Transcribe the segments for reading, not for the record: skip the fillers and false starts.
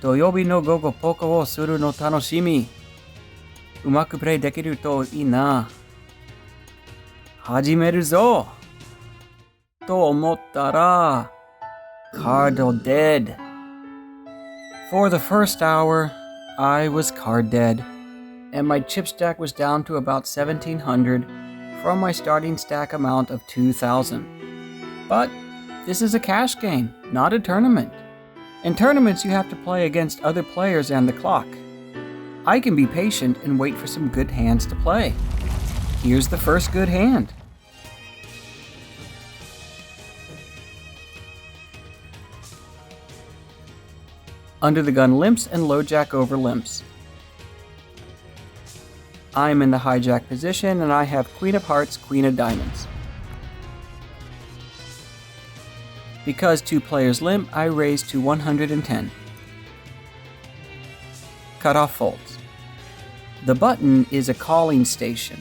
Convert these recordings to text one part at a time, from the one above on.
土曜日の午後ポーカーをするの楽しみ。うまくプレイできるといいな。始めるぞと思ったら、card dead. For the first hour, I was card dead, and my chip stack was down to about 1,700 from my starting stack amount of 2,000. But this is a cash game, not a tournament. In tournaments, you have to play against other players and the clock. I can be patient and wait for some good hands to play. Here's the first good hand. Under the gun limps and low jack over limps. I am in the hijack position and I have queen of hearts, queen of diamonds. Because two players limp, I raise to 110. Cutoff folds. The button is a calling station,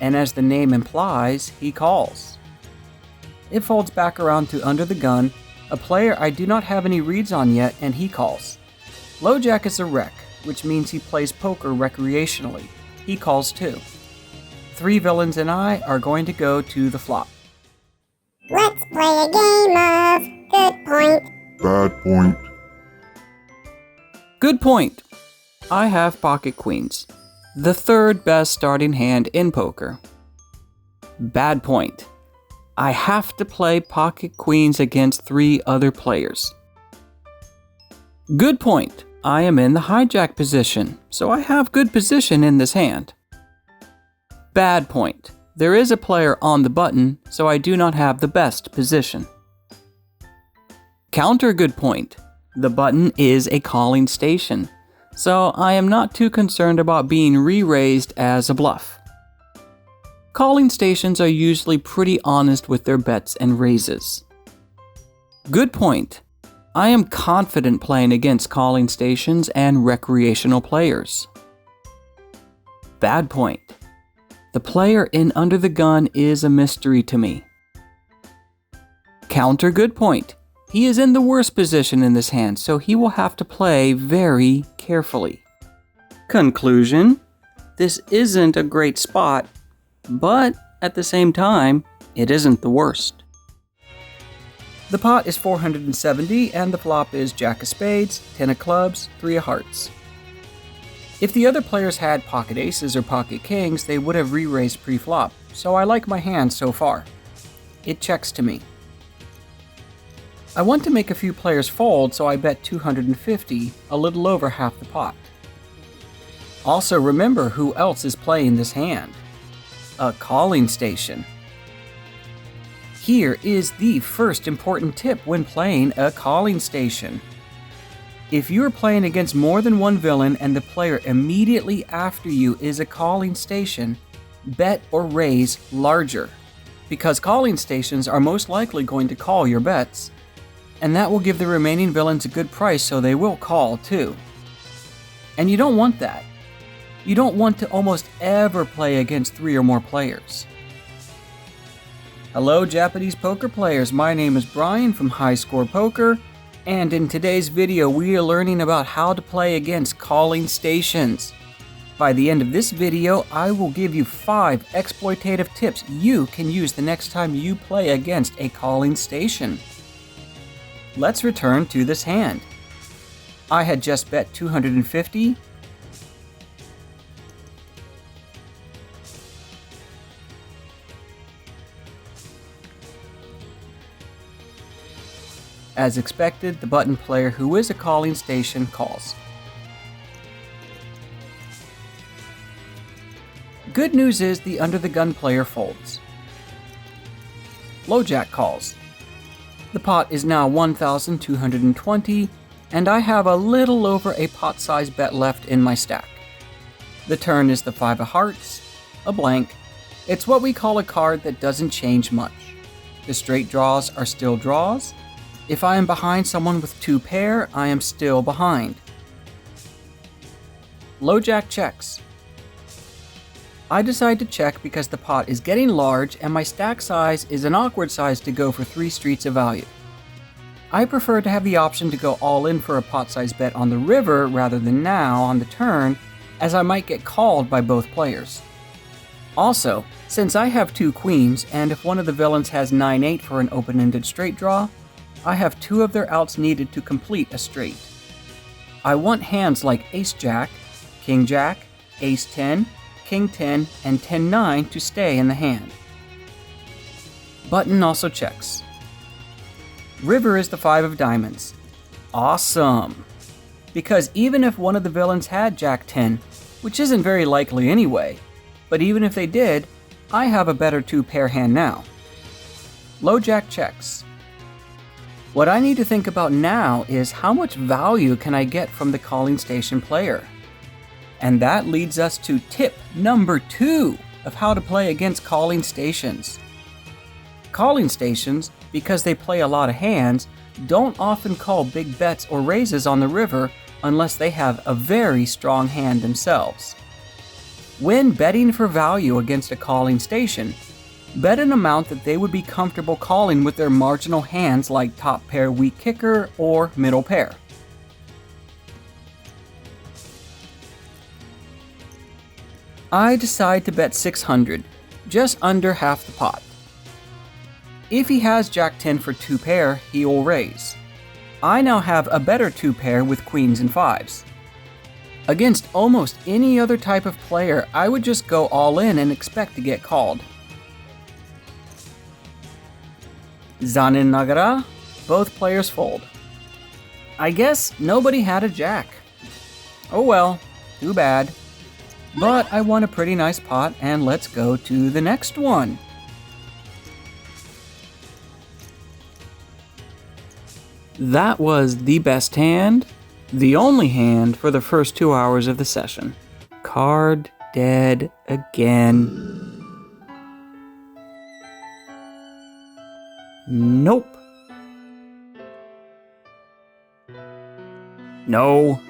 and as the name implies, he calls. It folds back around to under the gun, a player I do not have any reads on yet, and he calls. Low jack is a rec, which means he plays poker recreationally. He calls too. Three villains and I are going to go to the flop. Let's play a game of good point. Bad point. Good point. I have pocket queens, the third best starting hand in poker. Bad point. I have to play pocket queens against three other players. Good point. I am in the hijack position, so I have good position in this hand. Bad point. There is a player on the button, so I do not have the best position. Counter good point. The button is a calling station, so I am not too concerned about being re-raised as a bluff. Calling stations are usually pretty honest with their bets and raises. Good point. I am confident playing against calling stations and recreational players. Bad point. The player in under the gun is a mystery to me. Counter good point. He is in the worst position in this hand, so he will have to play very carefully. Conclusion: this isn't a great spot, but at the same time, it isn't the worst. The pot is 470 and the flop is jack of spades, 10 of clubs, 3 of hearts. If the other players had pocket aces or pocket kings, they would have re-raised pre-flop, so I like my hand so far. It checks to me. I want to make a few players fold, so I bet 250, a little over half the pot. Also remember who else is playing this hand. A calling station. Here is the first important tip when playing a calling station. If you are playing against more than one villain and the player immediately after you is a calling station, bet or raise larger, because calling stations are most likely going to call your bets, and that will give the remaining villains a good price, so they will call too. And you don't want that. You don't want to almost ever play against 3 or more players. Hello Japanese poker players, my name is Brian from High Score Poker, and in today's video we are learning about how to play against calling stations. By the end of this video, I will give you 5 exploitative tips you can use the next time you play against a calling station. Let's return to this hand. I had just bet 250. As expected, the button player who is a calling station calls. Good news is the under the gun player folds. Low jack calls. The pot is now 1,220, and I have a little over a pot-sized bet left in my stack. The turn is the 5 of hearts, a blank. It's what we call a card that doesn't change much. The straight draws are still draws. If I am behind someone with 2 pair, I am still behind. Low jack checks. I decide to check because the pot is getting large and my stack size is an awkward size to go for 3 streets of value. I prefer to have the option to go all in for a pot-size bet on the river rather than now on the turn, as I might get called by both players. Also, since I have 2 queens, and if one of the villains has 9-8 for an open-ended straight draw, I have 2 of their outs needed to complete a straight. I want hands like Ace-Jack, King-Jack, Ace-10, King-10, and 10-9 to stay in the hand. Button also checks. River is the 5 of diamonds. Awesome! Because even if one of the villains had Jack-10, which isn't very likely anyway, but even if they did, I have a better 2-pair hand now. Low Jack checks. What I need to think about now is how much value can I get from the calling station player? And that leads us to tip number 2 of how to play against calling stations. Calling stations, because they play a lot of hands, don't often call big bets or raises on the river unless they have a very strong hand themselves. When betting for value against a calling station, bet an amount that they would be comfortable calling with their marginal hands like top pair weak kicker or middle pair. I decide to bet 600, just under half the pot. If he has Jack-10 for 2-pair, he will raise. I now have a better 2-pair with queens and 5s. Against almost any other type of player, I would just go all in and expect to get called. Zanen nagara, both players fold. I guess nobody had a jack. Oh well, too bad. But I won a pretty nice pot, and let's go to the next one. That was the best hand, the only hand for the first 2 hours of the session. Card dead again. Nope. No.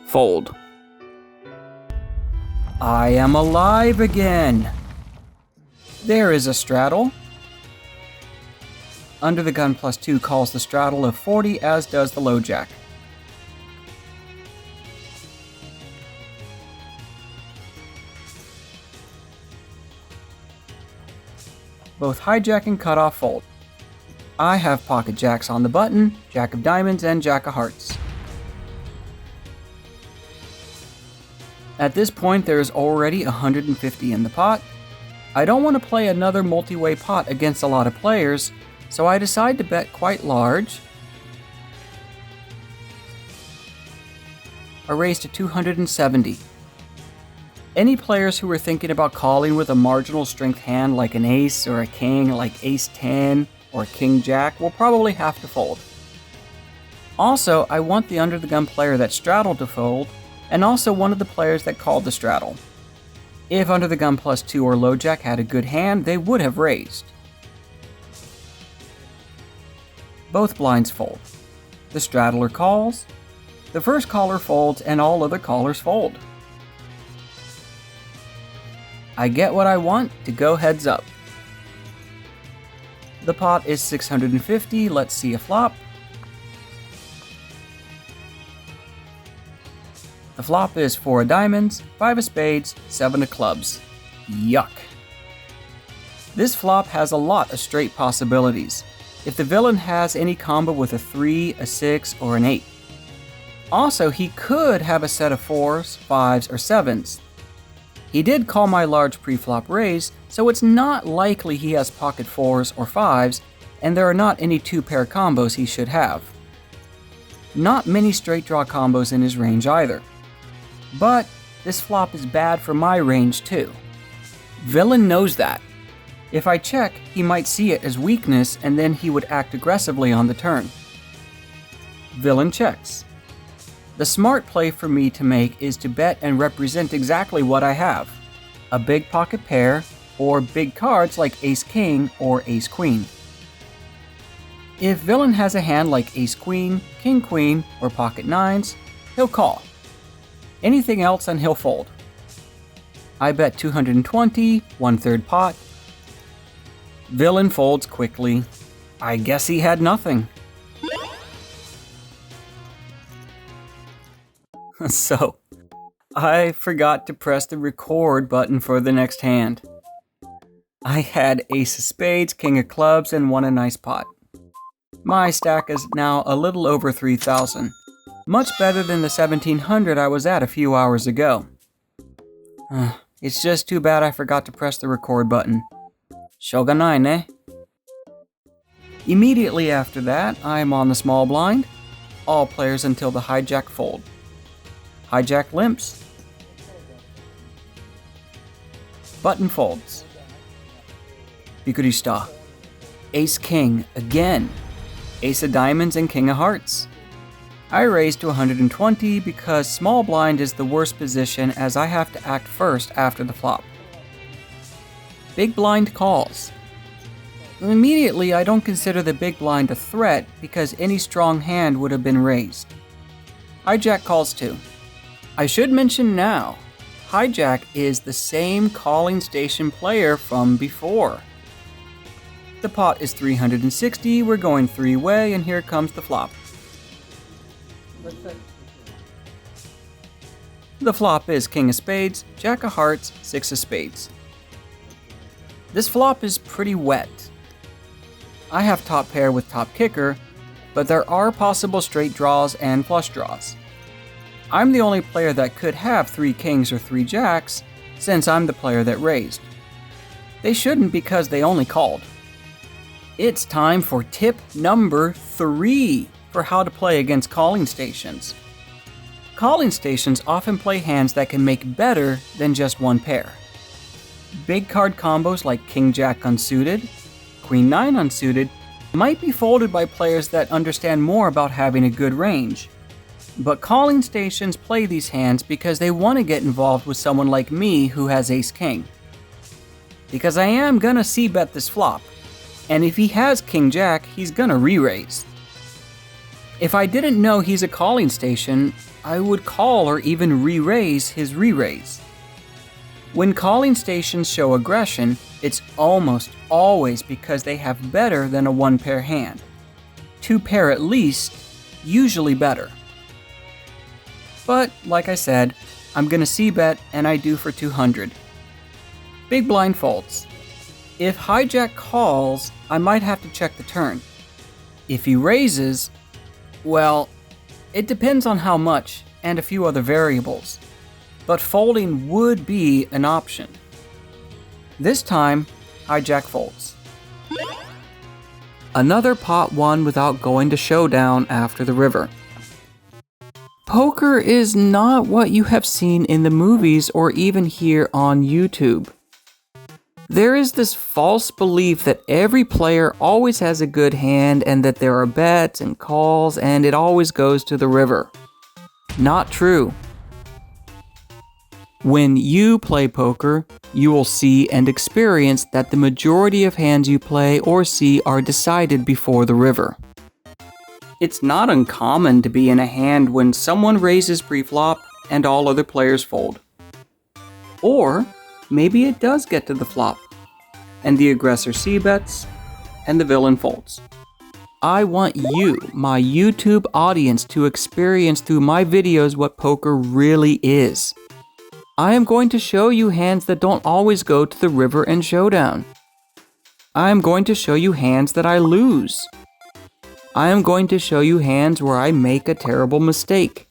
Fold. I am alive again. There is a straddle. Under the gun +2 calls the straddle of 40, as does the low jack. Both hijack and cutoff fold. I have pocket jacks on the button, jack of diamonds, and jack of hearts. At this point, there is already 150 in the pot. I don't want to play another multi-way pot against a lot of players, so I decide to bet quite large. A raise to 270. Any players who are thinking about calling with a marginal strength hand like an ace or a king like ace-10 or king-jack will probably have to fold. Also, I want the under-the-gun player that straddled to fold, and also one of the players that called the straddle. If under-the-gun +2 or low jack had a good hand, they would have raised. Both blinds fold. The straddler calls, the first caller folds, and all other callers fold. I get what I want to go heads up. The pot is 650, let's see a flop. The flop is 4 of diamonds, 5 of spades, 7 of clubs. Yuck. This flop has a lot of straight possibilities, if the villain has any combo with a 3, a 6, or an 8. Also, he could have a set of 4s, 5s, or 7s. He did call my large pre-flop raise, so it's not likely he has pocket 4s or 5s, and there are not any 2-pair combos he should have. Not many straight draw combos in his range either. But this flop is bad for my range too. Villain knows that. If I check, he might see it as weakness and then he would act aggressively on the turn. Villain checks. The smart play for me to make is to bet and represent exactly what I have. A big pocket pair, or big cards like ace-king or ace-queen. If villain has a hand like ace-queen, king-queen, or pocket 9s, he'll call. Anything else and he'll fold. I bet 220, 1/3 pot. Villain folds quickly. I guess he had nothing. So, I forgot to press the record button for the next hand. I had ace of spades, king of clubs, and won a nice pot. My stack is now a little over 3,000. Much better than the 1,700 I was at a few hours ago. It's just too bad I forgot to press the record button. Shoganai ne? Immediately after that, I am on the small blind. All players until the hijack fold. Hijack limps. Button folds. Bikurishita. Ace king again. Ace of diamonds and king of hearts. I raised to 120 because small blind is the worst position as I have to act first after the flop. Big blind calls. Immediately, I don't consider the big blind a threat because any strong hand would have been raised. Hijack calls too. I should mention now, Hijack is the same calling station player from before. The pot is 360, we're going three-way, and here comes the flop. The flop is king of spades, jack of hearts, six of spades. This flop is pretty wet. I have top pair with top kicker, but there are possible straight draws and flush draws. I'm the only player that could have 3 kings or 3 jacks, since I'm the player that raised. They shouldn't because they only called. It's time for tip number 3 for how to play against calling stations. Calling stations often play hands that can make better than just one pair. Big card combos like king-jack unsuited, queen-9 unsuited might be folded by players that understand more about having a good range. But calling stations play these hands because they want to get involved with someone like me who has ace-king. Because I am gonna c-bet this flop, and if he has king-jack, he's gonna re-raise. If I didn't know he's a calling station, I would call or even re-raise his re-raise. When calling stations show aggression, it's almost always because they have better than a one-pair hand. 2-pair at least, usually better. But, like I said, I'm gonna c-bet and I do for 200. Big blind folds. If hijack calls, I might have to check the turn. If he raises, well, it depends on how much and a few other variables. But folding would be an option. This time, hijack folds. Another pot won without going to showdown after the river. Poker is not what you have seen in the movies or even here on YouTube. There is this false belief that every player always has a good hand and that there are bets and calls and it always goes to the river. Not true. When you play poker, you will see and experience that the majority of hands you play or see are decided before the river. It's not uncommon to be in a hand when someone raises pre-flop and all other players fold. Or maybe it does get to the flop, and the aggressor c-bets, and the villain folds. I want you, my YouTube audience, to experience through my videos what poker really is. I am going to show you hands that don't always go to the river and showdown. I am going to show you hands that I lose. I am going to show you hands where I make a terrible mistake.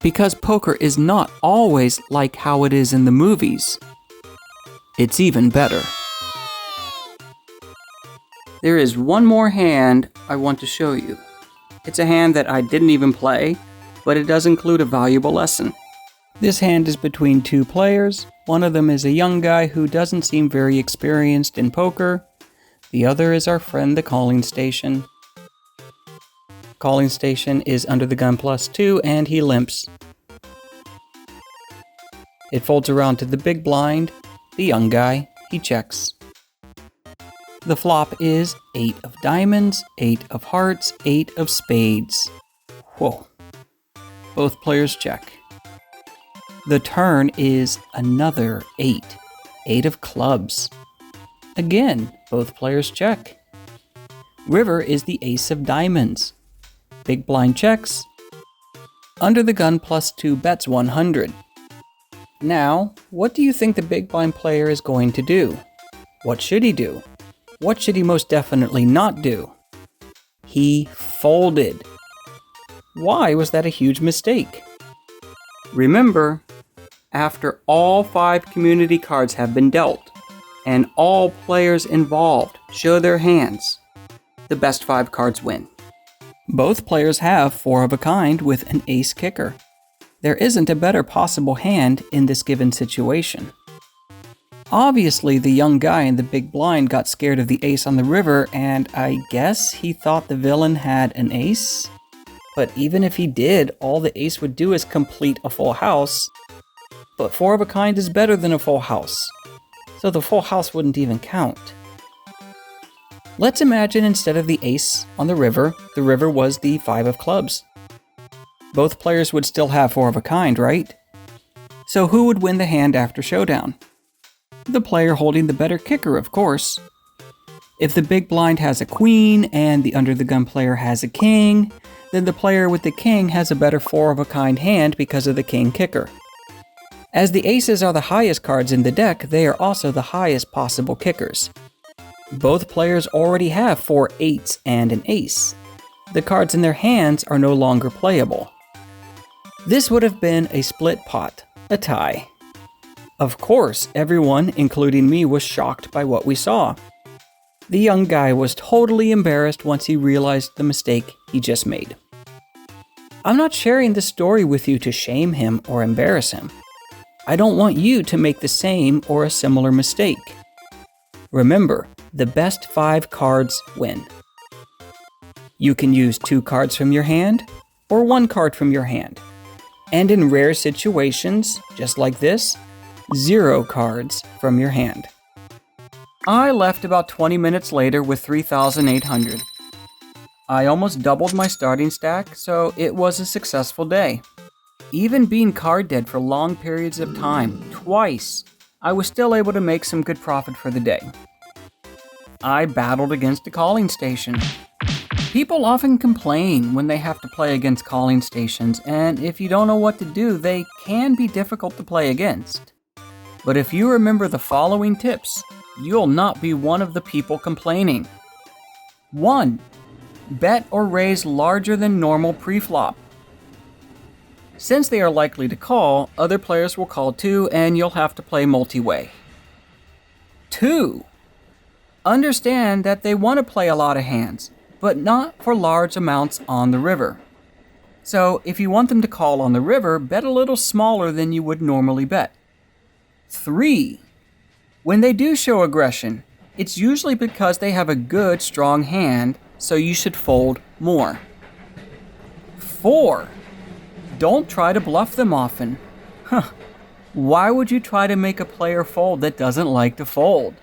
Because poker is not always like how it is in the movies. It's even better. There is one more hand I want to show you. It's a hand that I didn't even play, but it does include a valuable lesson. This hand is between 2 players. One of them is a young guy who doesn't seem very experienced in poker. The other is our friend the calling station. Calling station is under the gun +2 and he limps. It folds around to the big blind. The young guy, he checks. The flop is 8 of diamonds, 8 of hearts, 8 of spades. Whoa. Both players check. The turn is another 8. 8 of clubs. Again, both players check. River is the ace of diamonds. Big blind checks. Under the gun +2 bets 100. Now, what do you think the big blind player is going to do? What should he do? What should he most definitely not do? He folded. Why was that a huge mistake? Remember, after all 5 community cards have been dealt, and all players involved show their hands, the best 5 cards win. Both players have 4 of a kind with an ace kicker. There isn't a better possible hand in this given situation. Obviously, the young guy in the big blind got scared of the ace on the river, and I guess he thought the villain had an ace? But even if he did, all the ace would do is complete a full house. But 4 of a kind is better than a full house, so the full house wouldn't even count. Let's imagine instead of the ace on the river was the 5 of clubs. Both players would still have 4 of a kind, right? So who would win the hand after showdown? The player holding the better kicker, of course. If the big blind has a queen and the under the gun player has a king, then the player with the king has a better 4 of a kind hand because of the king kicker. As the aces are the highest cards in the deck, they are also the highest possible kickers. Both players already have 4 8s and an ace. The cards in their hands are no longer playable. This would have been a split pot, a tie. Of course, everyone, including me, was shocked by what we saw. The young guy was totally embarrassed once he realized the mistake he just made. I'm not sharing this story with you to shame him or embarrass him. I don't want you to make the same or a similar mistake. Remember, the best 5 cards win. You can use 2 cards from your hand or 1 card from your hand. And in rare situations, just like this, 0 cards from your hand. I left about 20 minutes later with 3,800. I almost doubled my starting stack, so it was a successful day. Even being card dead for long periods of time, twice, I was still able to make some good profit for the day. I battled against a calling station. People often complain when they have to play against calling stations, and if you don't know what to do, they can be difficult to play against. But if you remember the following tips, you'll not be one of the people complaining. 1. Bet or raise larger than normal pre-flop. Since they are likely to call, other players will call too, and you'll have to play multi-way. 2. Understand that they want to play a lot of hands, but not for large amounts on the river. So if you want them to call on the river, bet a little smaller than you would normally bet. 3. When they do show aggression, it's usually because they have a good, strong hand, so you should fold more. 4. Don't try to bluff them often. Why would you try to make a player fold that doesn't like to fold?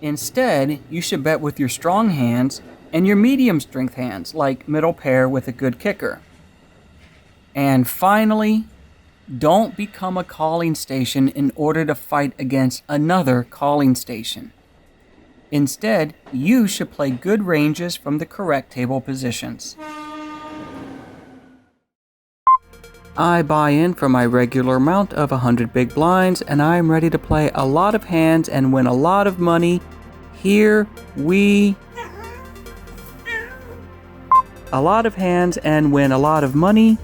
Instead, you should bet with your strong hands and your medium strength hands, like middle pair with a good kicker. And finally, don't become a calling station in order to fight against another calling station. Instead, you should play good ranges from the correct table positions. I buy in for my regular amount of 100 big blinds, and I am ready to play a lot of hands and win a lot of money. Here we... A lot of hands and win a lot of money.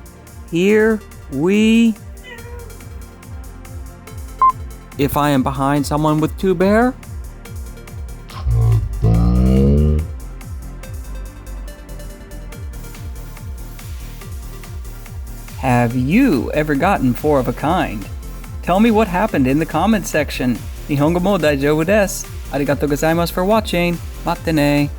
Here we... If I am behind someone with 2 bear... Have you ever gotten 4 of a kind? Tell me what happened in the comments section. Nihongo mo daijoubu desu. Arigatou gozaimasu for watching. Mate ne.